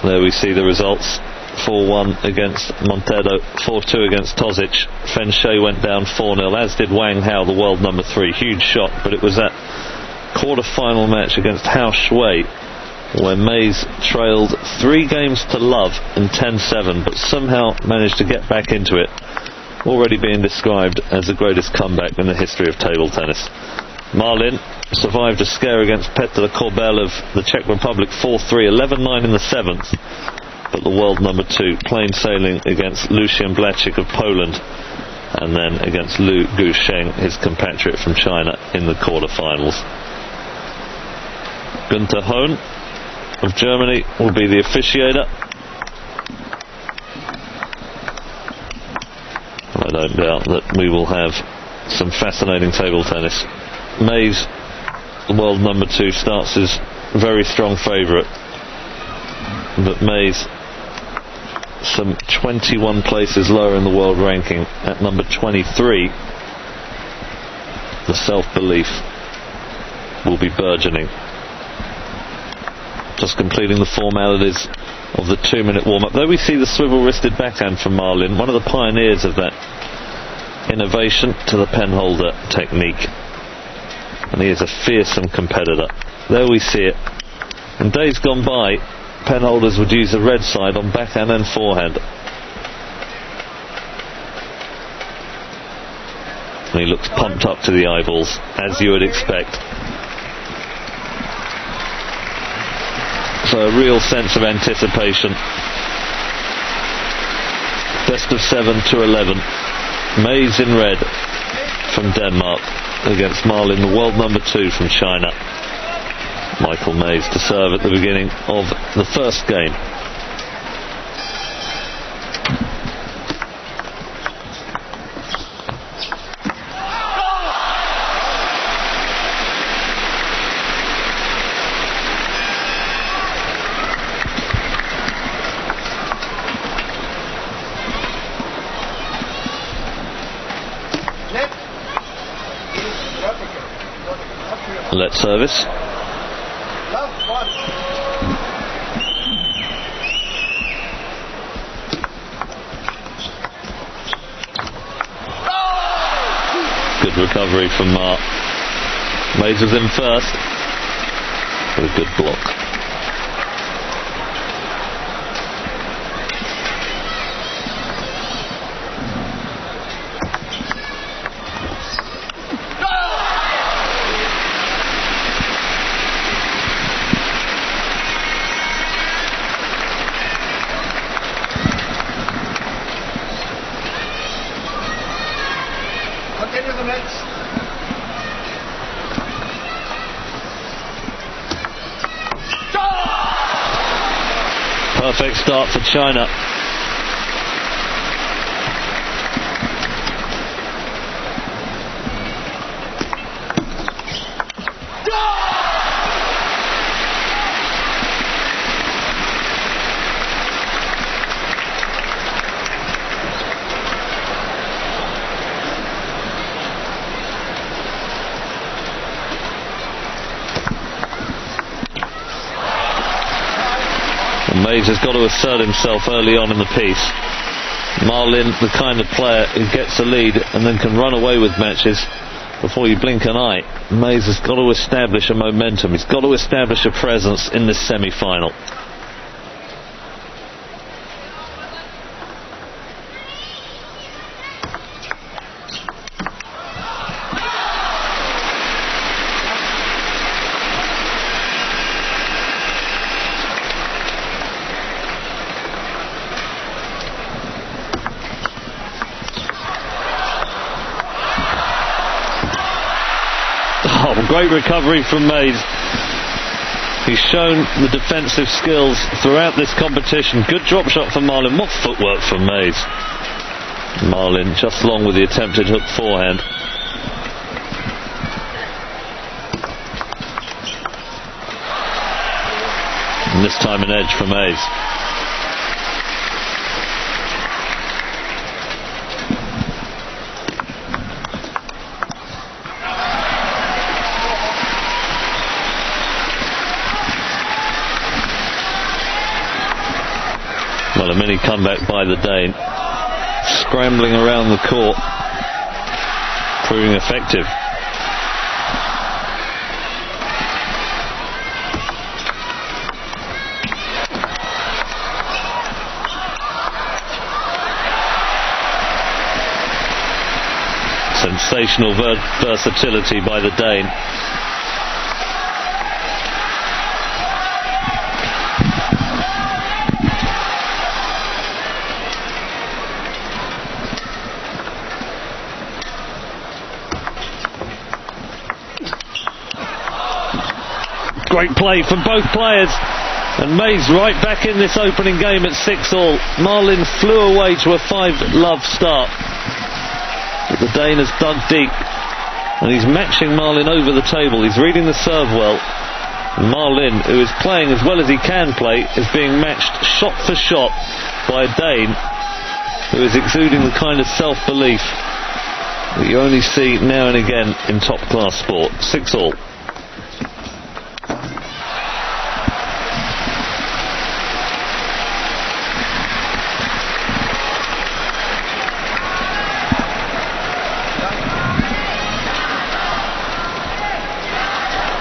There we see the results. 4-1 against Monteiro, 4-2 against Tozic. Fen Shui went down 4-0, as did Wang Hao, the world number 3. Huge shock, but it was that quarter-final match against Hao Shui where Mays trailed 3 games to love in 10-7, but somehow managed to get back into it, already being described as the greatest comeback in the history of table tennis. Ma Lin survived a scare against Petr Korbel of the Czech Republic 4-3, 11-9 in the 7th, but the world number 2 plain sailing against Lucien Blachik of Poland, and then against Lu Gusheng, his compatriot from China, in the quarterfinals. Günther Hohn of Germany will be the officiator. I don't doubt that we will have some fascinating table tennis. Mays, the world number 2, starts as very strong favourite, but Mays some 21 places lower in the world ranking at number 23. The self-belief will be burgeoning. Just completing the formalities of the 2-minute warm-up. There we see the swivel-wristed backhand from Ma Lin, one of the pioneers of that innovation to the penholder technique, and he is a fearsome competitor. There we see it. In days gone by, penholders would use the red side on backhand and forehand, and he looks pumped up to the eyeballs, as you would expect. So a real sense of anticipation. Best of 7 to 11. Mays in red from Denmark against Ma Lin, the world number 2 from China. Michael Mays to serve at the beginning of the first game. Let service. Good recovery from Ma. Mays was in first with a good block. Perfect start for China. Mays has got to assert himself early on in the piece. Ma Lin, the kind of player who gets a lead and then can run away with matches before you blink an eye. Mays has got to establish a momentum. He's got to establish a presence in this semi-final. Great recovery from Mays. He's shown the defensive skills throughout this competition. Good drop shot from Ma Lin. What footwork from Mays. Ma Lin just long with the attempted hook forehand. And this time an edge for Mays. Well, a mini comeback by the Dane. Scrambling around the court, proving effective. Sensational versatility by the Dane. Great play from both players, and Mays right back in this opening game at 6-all. Marlin flew away to a 5-love start, but the Dane has dug deep, and he's matching Marlin over the table. He's reading the serve well, and Marlin, who is playing as well as he can play, is being matched shot for shot by a Dane who is exuding the kind of self-belief that you only see now and again in top-class sport. 6-all.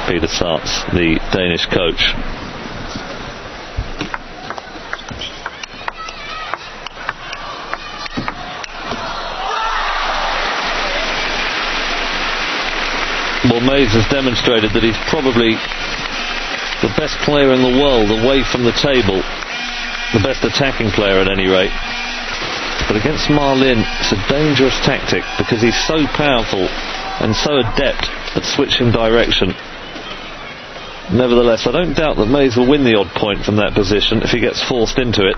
Peter Saerts, the Danish coach. Well, Mays has demonstrated that he's probably the best player in the world away from the table, the best attacking player at any rate. But against Marlin, it's a dangerous tactic because he's so powerful and so adept at switching direction. Nevertheless, I don't doubt that Mays will win the odd point from that position if he gets forced into it.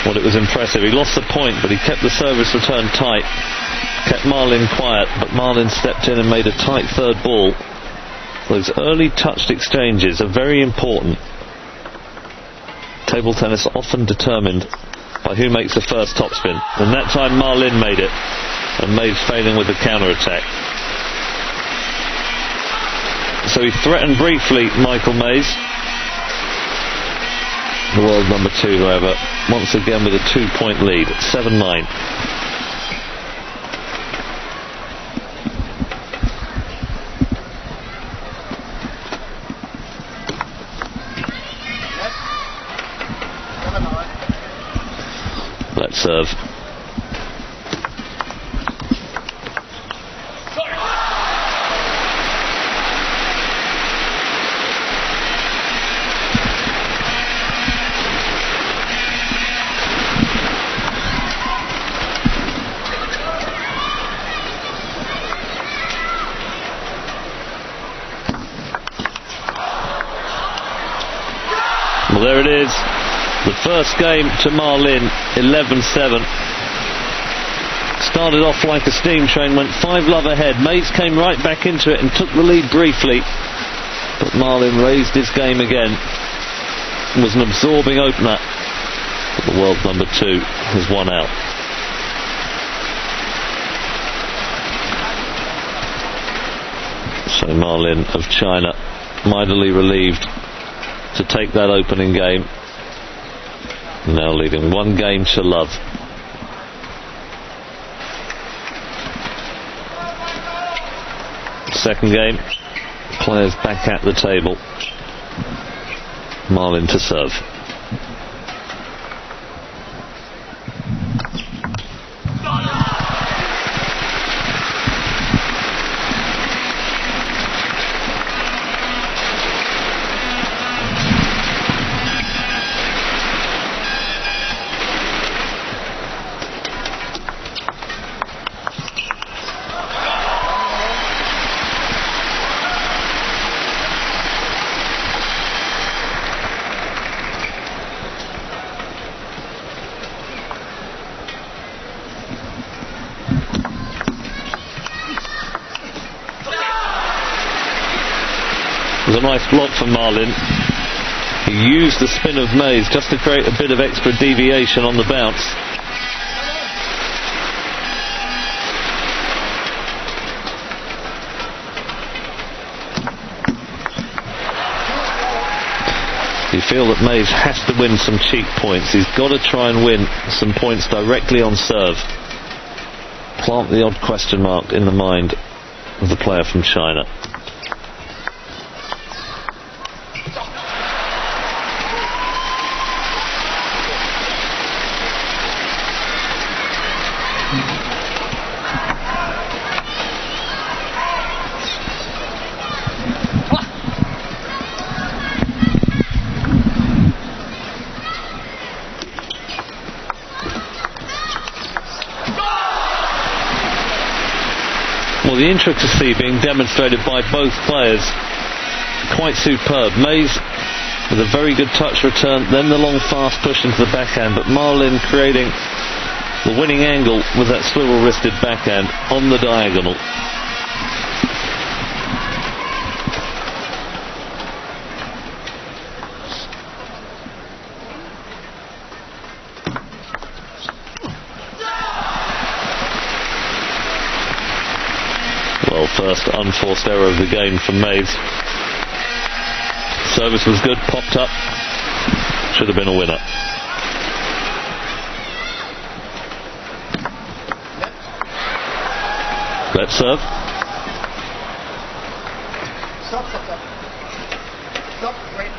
Well, it was impressive. He lost the point, but he kept the service return tight, kept Marlin quiet, but Marlin stepped in and made a tight third ball. Those early touched exchanges are very important. Table tennis often determined by who makes the first topspin, and that time Marlin made it, and Mays failing with the counter-attack. So he threatened briefly, Michael Mays. The world number 2, however, once again with a 2-point lead, 7-9. Let's serve. Well, there it is. The first game to Marlin, 11-7. Started off like a steam train, went 5-love ahead. Mays came right back into it and took the lead briefly. But Marlin raised his game again. It was an absorbing opener. But the world number 2 has won out. So Marlin of China, mightily relieved to take that opening game. Now leading 1-0. Second game, players back at the table. Marlin to serve. It was a nice block from Marlin. He used the spin of Mays just to create a bit of extra deviation on the bounce. You feel that Mays has to win some cheap points. He's got to try and win some points directly on serve. Plant the odd question mark in the mind of the player from China. Well, the intricacy being demonstrated by both players, quite superb. Mays with a very good touch return, then the long fast push into the backhand, but Ma Lin creating the winning angle with that swivel-wristed backhand on the diagonal. Well, first unforced error of the game from Mays. Service was good, popped up, should have been a winner. Let's serve. Stop. Stop. Wait.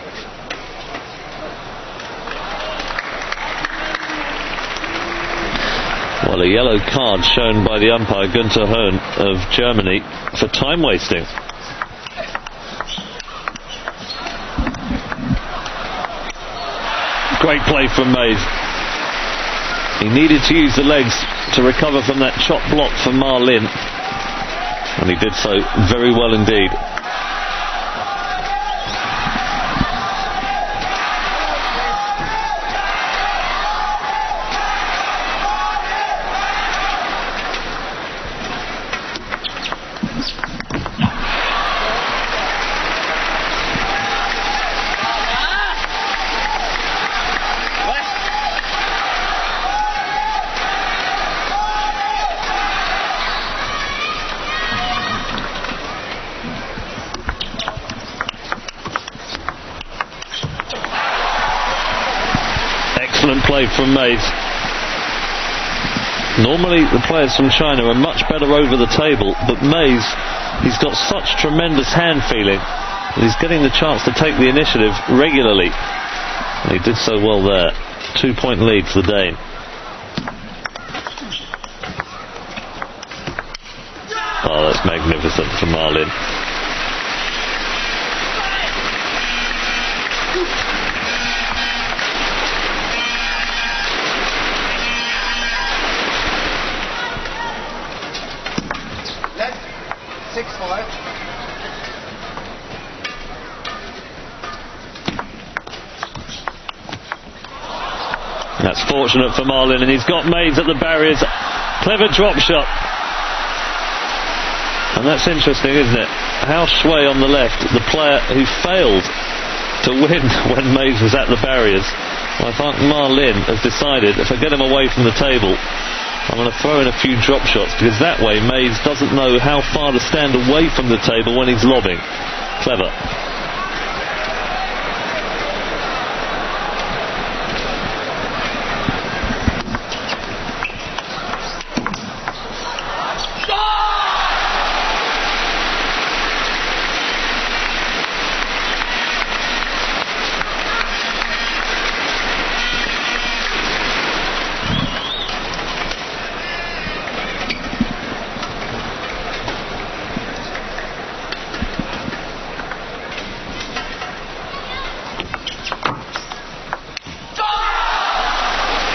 Well, a yellow card shown by the umpire Günther Höhn of Germany for time wasting. Great play from Mays. He needed to use the legs to recover from that chop block from Ma Lin, and he did so very well indeed. Excellent play from Mays. Normally the players from China are much better over the table, but Mays, he's got such tremendous hand feeling that he's getting the chance to take the initiative regularly, and he did so well there. 2-point lead for the Dane. Oh, that's magnificent from Ma Lin. Left. 6-5. That's fortunate for Ma Lin, and he's got Mays at the barriers. Clever drop shot. And that's interesting, isn't it? Hao Shui on the left, the player who failed to win when Mays was at the barriers. I think Ma Lin has decided, if I get him away from the table, I'm going to throw in a few drop shots, because that way Mays doesn't know how far to stand away from the table when he's lobbing. Clever.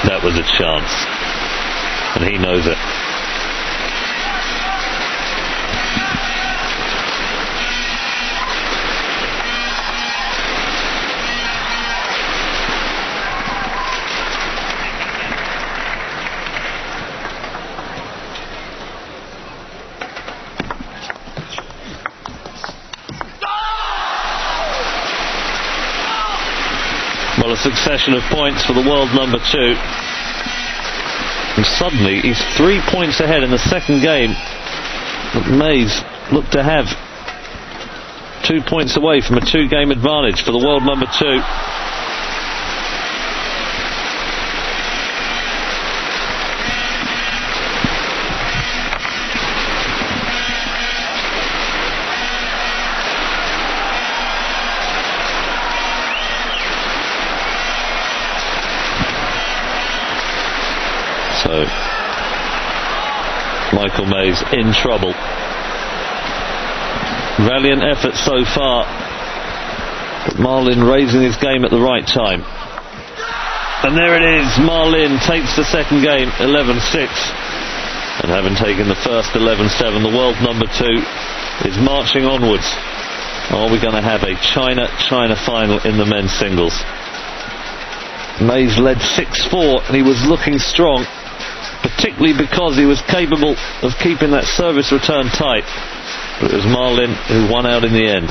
That was a chance, and he knows it. Well, a succession of points for the world number 2. And suddenly he's 3 points ahead in the second game. But Mays looked to have 2 points away from a 2-game advantage for the world number 2. Michael Mays in trouble. Valiant effort so far, but Marlin raising his game at the right time. And there it is, Marlin takes the second game 11-6, and having taken the first 11-7, the world number 2 is marching onwards. Are we going to have a China final in the men's singles? Mays led 6-4 and he was looking strong, particularly because he was capable of keeping that service return tight, but it was Marlin who won out in the end.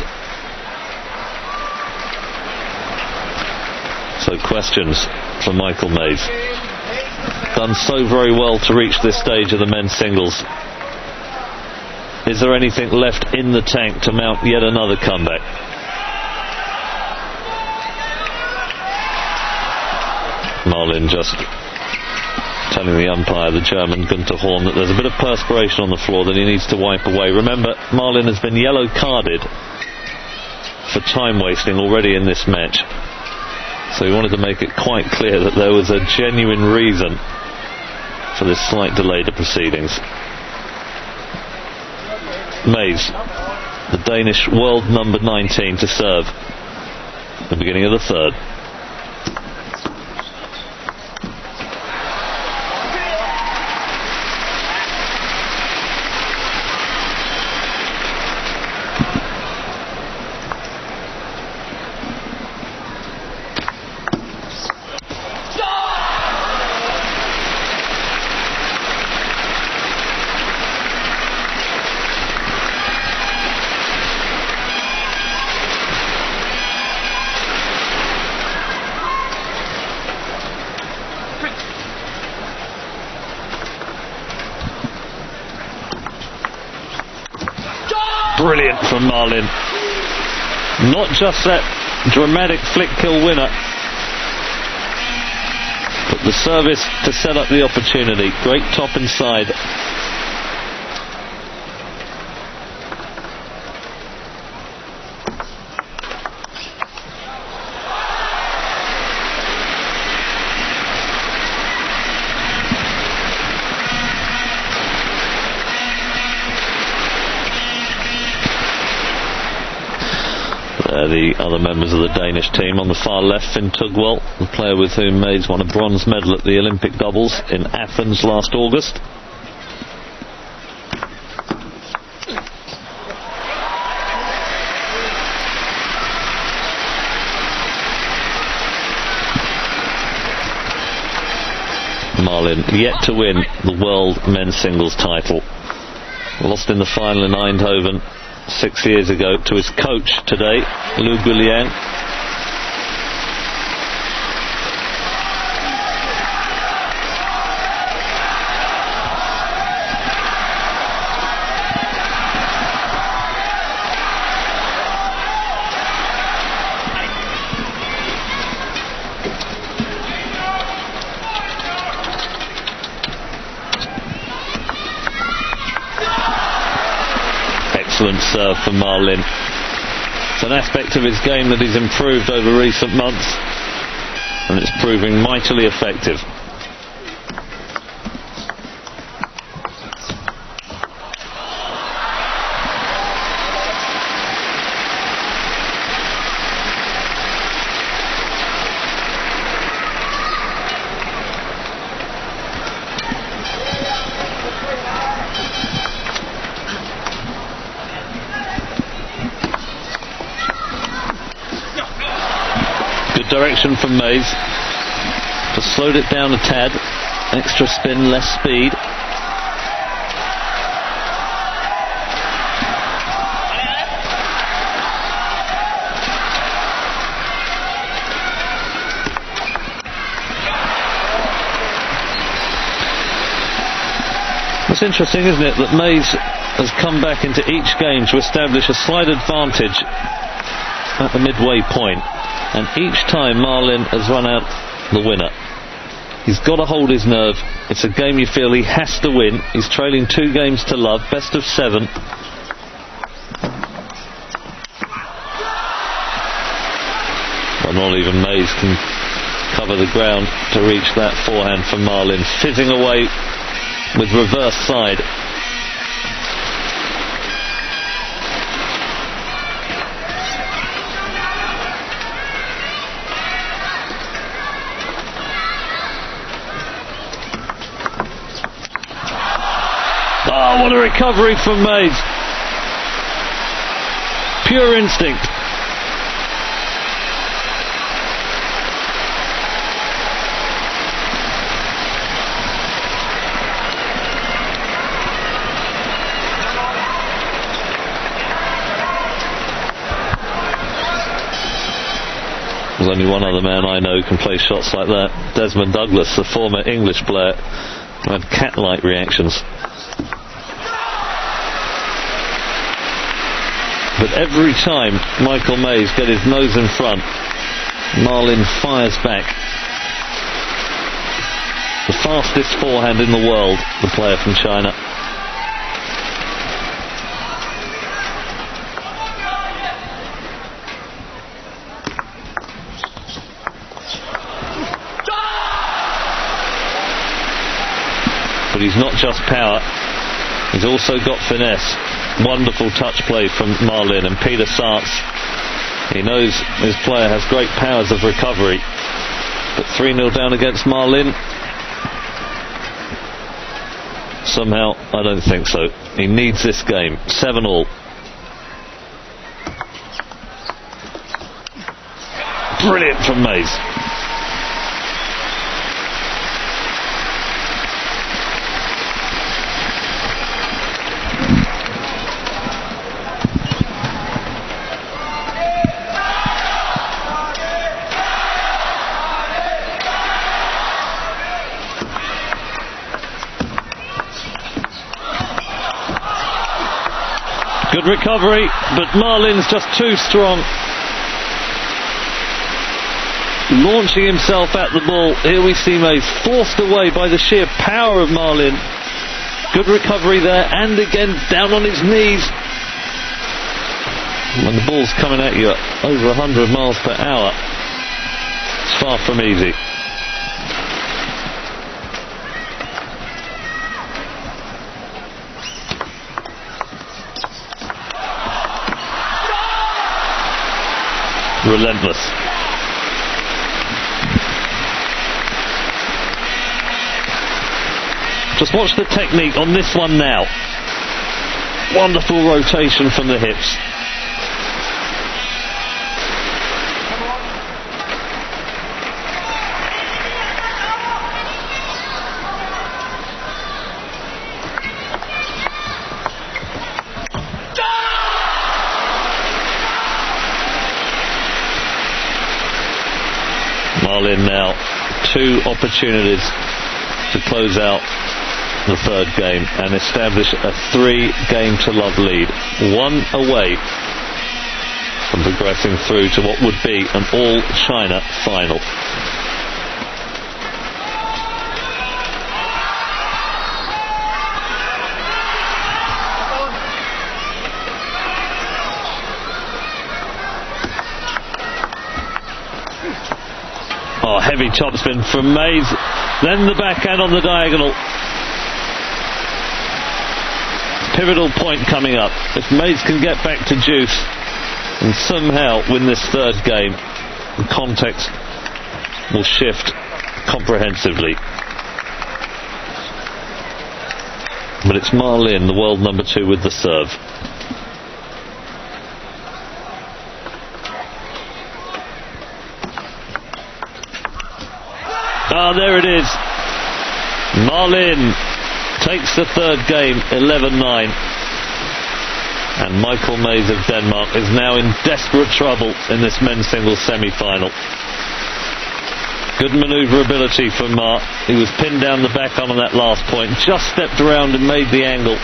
So questions for Michael Mays. Done so very well to reach this stage of the men's singles. Is there anything left in the tank to mount yet another comeback? Marlin just telling the umpire, the German Günther Horn, that there's a bit of perspiration on the floor that he needs to wipe away. Remember, Marlin has been yellow carded for time wasting already in this match, so he wanted to make it quite clear that there was a genuine reason for this slight delay to proceedings. Mays, the Danish world number 19, to serve at the beginning of the third. Brilliant from Marlin. Not just that dramatic flick kill winner, but the service to set up the opportunity. Great top inside. The other members of the Danish team on the far left, Finn Tugwell, the player with whom Mays won a bronze medal at the Olympic doubles in Athens last August. Marlin yet to win the world men's singles title. Lost in the final in Eindhoven 6 years ago to his coach today, Lou Guliang. Excellent serve from Marlin. It's an aspect of his game that he's improved over recent months, and it's proving mightily effective. Direction from Mays, just slowed it down a tad, extra spin, less speed. It's interesting, isn't it, that Mays has come back into each game to establish a slight advantage at the midway point. And each time Marlin has run out the winner. He's got to hold his nerve. It's a game you feel he has to win. He's trailing 2 games to love, best of 7. Well, not even Mays can cover the ground to reach that forehand from Marlin. Fizzing away with reverse side. recovery from Mays. Pure instinct. There's only one other man I know who can play shots like that. Desmond Douglas, the former English player, who had cat-like reactions. But every time Michael Mays gets his nose in front, Ma Lin fires back. The fastest forehand in the world, the player from China. But he's not just power, he's also got finesse. Wonderful touch play from Ma Lin, and Peter Sartz, he knows his player has great powers of recovery. But 3-0 down against Ma Lin? Somehow, I don't think so. He needs this game. 7-all. Brilliant from Mays. Good recovery, but Ma Lin's just too strong. Launching himself at the ball. Here we see Mays forced away by the sheer power of Ma Lin. Good recovery there, and again down on his knees. When the ball's coming at you at over 100 miles per hour, it's far from easy. Relentless. Just watch the technique on this one now. Wonderful rotation from the hips. Ma Lin now, 2 opportunities to close out the third game and establish a 3-game-to-love lead. 1 away from progressing through to what would be an all-China final. Oh, heavy topspin from Mays. Then the backhand on the diagonal. Pivotal point coming up. If Mays can get back to juice and somehow win this third game, the context will shift comprehensively. But it's Ma Lin, the world number 2, with the serve. Ah, there it is. Ma Lin takes the third game, 11-9. And Michael Mays of Denmark is now in desperate trouble in this men's singles semi-final. Good manoeuvrability from Ma. He was pinned down the backhand on that last point, just stepped around and made the angle.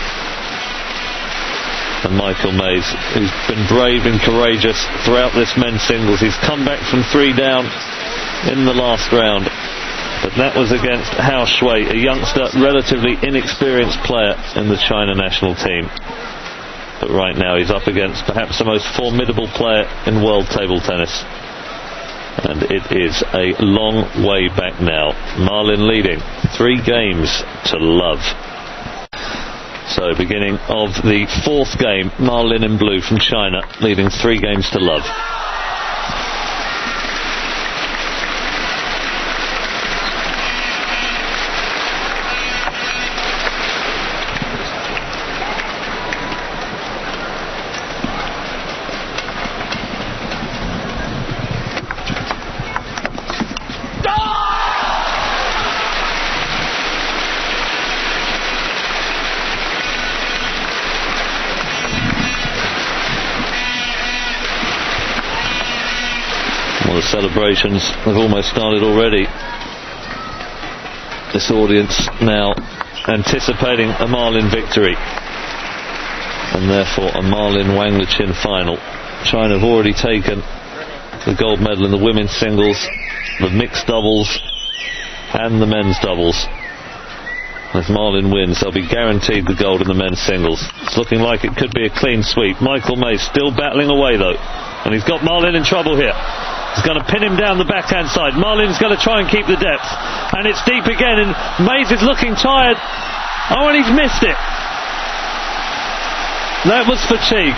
And Michael Mays, who's been brave and courageous throughout this men's singles, he's come back from 3 down in the last round. But that was against Hao Shui, a youngster, relatively inexperienced player in the China national team. But right now he's up against perhaps the most formidable player in world table tennis. And it is a long way back now. Ma Lin leading 3 games to love. So beginning of the 4th game, Ma Lin in blue from China leading 3 games to love. The celebrations have almost started already. This audience now anticipating a Marlin victory, and therefore a Marlin-Wang Lichin final. China have already taken the gold medal in the women's singles, the mixed doubles and the men's doubles. If Marlin wins, they'll be guaranteed the gold in the men's singles. It's looking like it could be a clean sweep. Michael Mays still battling away though, and he's got Marlin in trouble here. He's going to pin him down the backhand side. Marlin's going to try and keep the depth, and it's deep again, and Mays is looking tired. Oh, and he's missed it. That was fatigue.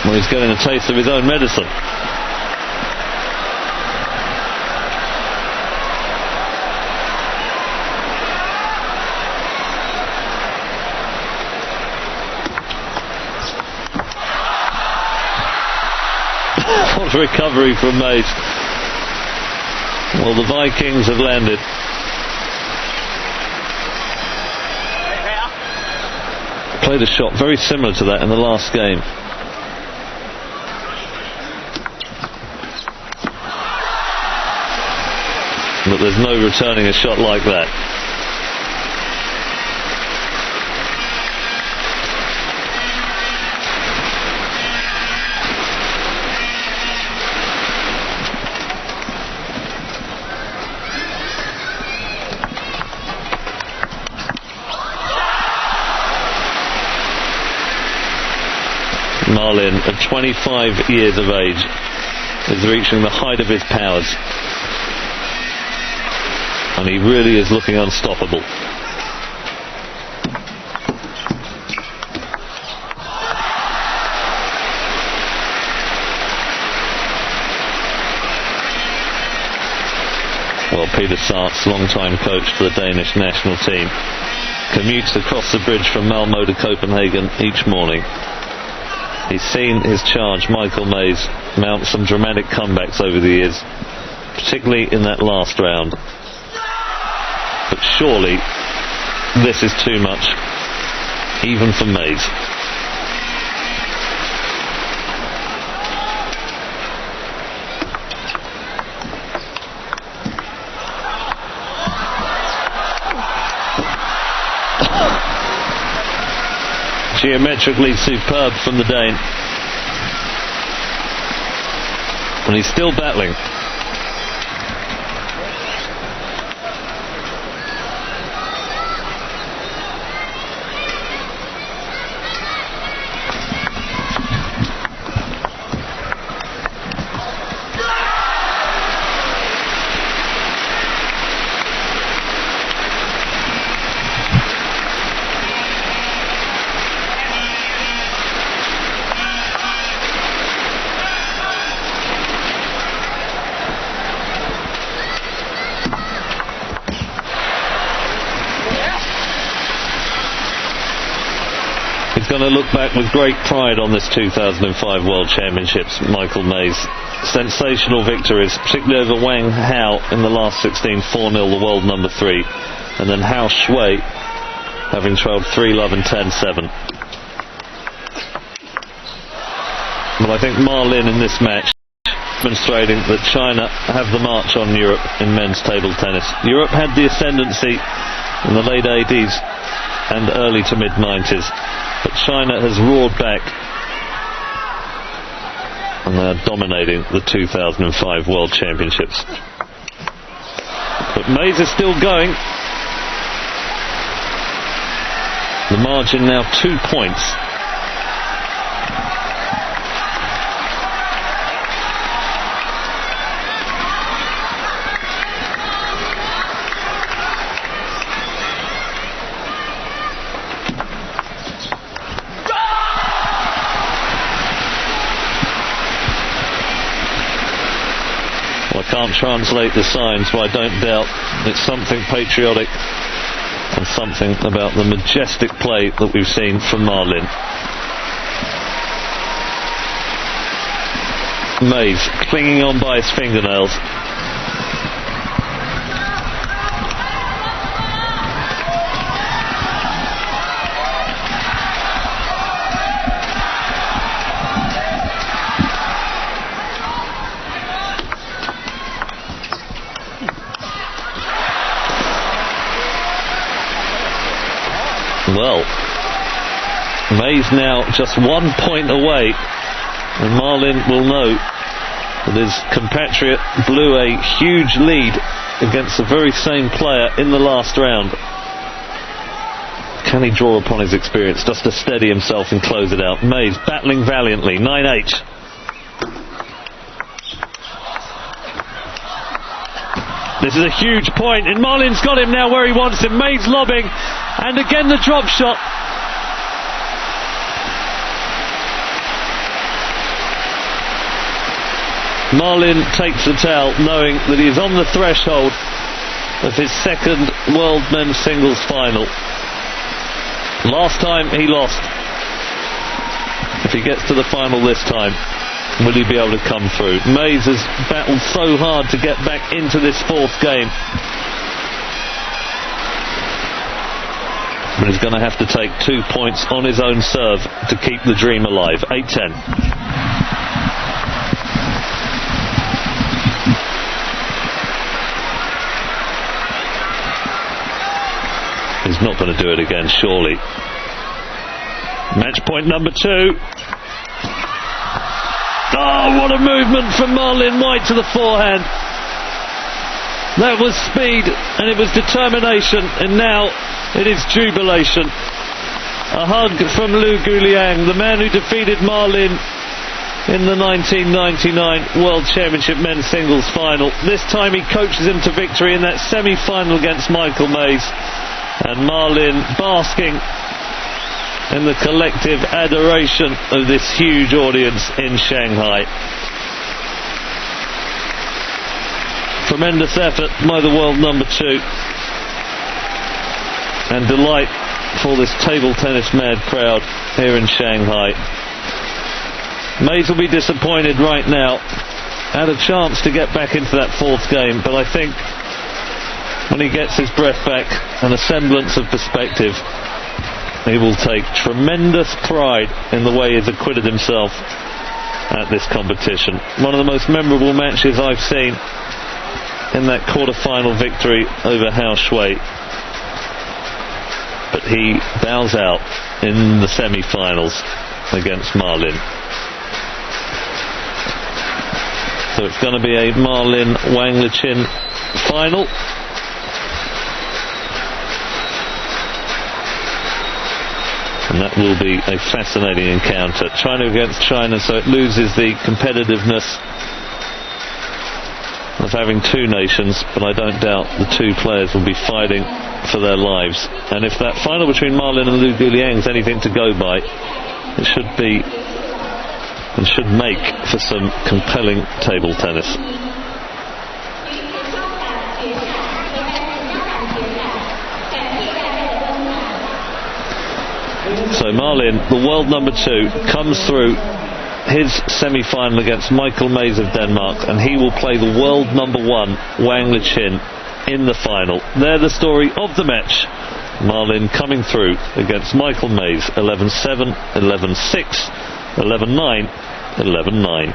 Well, he's getting a taste of his own medicine. What a recovery from Mays. Well, the Vikings have landed. Played a shot very similar to that in the last game. But there's no returning a shot like that. Marlin, at 25 years of age, is reaching the height of his powers. And he really is looking unstoppable. Well, Peter Saerts, long-time coach for the Danish national team, commutes across the bridge from Malmö to Copenhagen each morning. He's seen his charge, Michael Mays, mount some dramatic comebacks over the years, particularly in that last round. But surely this is too much, even for Mays. Geometrically superb from the Dane. And he's still battling. Going to look back with great pride on this 2005 World Championships, Michael Mays. Sensational victories, particularly over Wang Hao in the last 16, 4-0, the world number 3, and then Hao Shui having trailed 3-love and 10-7. But I think Marlin in this match demonstrating that China have the march on Europe in men's table tennis. Europe had the ascendancy in the late 80s and early to mid 90s. But China has roared back, and they are dominating the 2005 World Championships. But Mays is still going. The margin now 2 points. Can't translate the signs, but I don't doubt it's something patriotic and something about the majestic play that we've seen from Marlin. Mays clinging on by his fingernails. Well, Mays now just 1 point away, and Marlin will know that his compatriot blew a huge lead against the very same player in the last round. Can he draw upon his experience just to steady himself and close it out? Mays battling valiantly, 9-8. This is a huge point, and Marlin's got him now where he wants him. Mays lobbing, and again the drop shot. Marlin takes the towel, knowing that he is on the threshold of his second World Men's Singles final. Last time he lost. If he gets to the final this time, will he be able to come through? Mays has battled so hard to get back into this fourth game, but he's going to have to take 2 points on his own serve to keep the dream alive. 8-10. He's not going to do it again, surely. Match point number 2. Oh, what a movement from Marlin White to the forehand. That was speed, and it was determination, and now it is jubilation. A hug from Liu Guliang, the man who defeated Marlin in the 1999 World Championship Men's Singles Final. This time he coaches him to victory in that semi-final against Michael Mays. And Marlin basking in the collective adoration of this huge audience in Shanghai. Tremendous effort by the world number 2, and delight for this table tennis mad crowd here in Shanghai. Mays will be disappointed right now. Had a chance to get back into that fourth game, but I think when he gets his breath back and a semblance of perspective, he will take tremendous pride in the way he's acquitted himself at this competition. One of the most memorable matches I've seen in that quarter-final victory over Hao Shui. But he bows out in the semi-finals against Marlin. So it's going to be a Marlin-Wang Lichin final. And that will be a fascinating encounter. China against China, so it loses the competitiveness of having two nations, but I don't doubt the two players will be fighting for their lives. And if that final between Marlin and Liu Guliang is anything to go by, it should be and should make for some compelling table tennis. So Marlin, the world number 2, comes through his semi-final against Michael Mays of Denmark, and he will play the world number 1, Wang Lichin, in the final. They're the story of the match. Marlin coming through against Michael Mays, 11-7, 11-6, 11-9, 11-9.